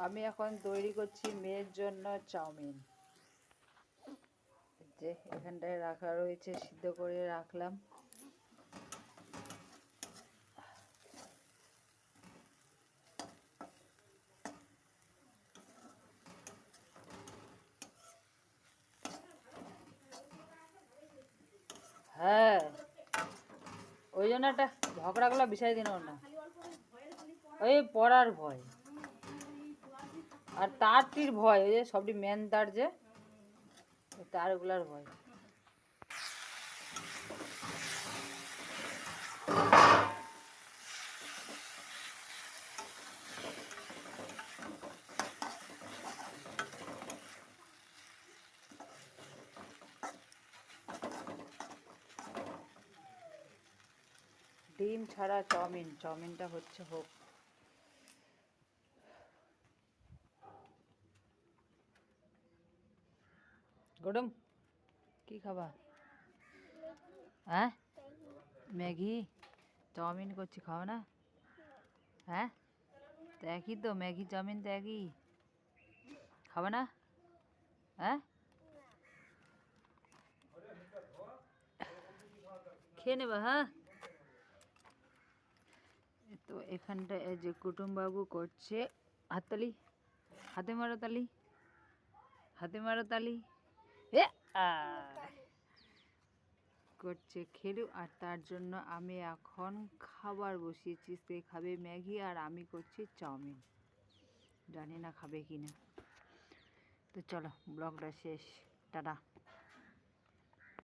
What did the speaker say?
আমি এখন তৈরি করছি মেয়ের জন্য চাউমিন। যে এখানটায় রাখা রয়েছে, সিদ্ধ করে রাখলাম। হ্যাঁ, ওই জন্য একটা ঝগড়াগুলো বিষয় দিন না, ওই পড়ার ভয় আর তারটির ভয়, ওই যে সবটি মেন তার, যে তারগুলার ভয়। ডিম ছাড়া চাউমিন, চাউমিনটা হচ্ছে হোক। গরম কি খাবা? হ্যাঁ, ম্যাগি। চাউমিন করছি, খাও না? হ্যাঁ, তো একই তো, ম্যাগি চাউমিন তো একই, খাবে না? হ্যাঁ, খেয়ে নেবা? হ্যাঁ, তো এখানটা এই যে কুটুমবাবু করছে হাততালি, হাতে মারো তালি, হাতে মারো তালি। এ করছে খেলু। আর তার জন্য আমি এখন খাবার বসিয়েছি, সে খাবে ম্যাগি আর আমি করছি চাউমিন। জানি না খাবে কি না। তো চলো, ব্লগটা শেষ, টাটা।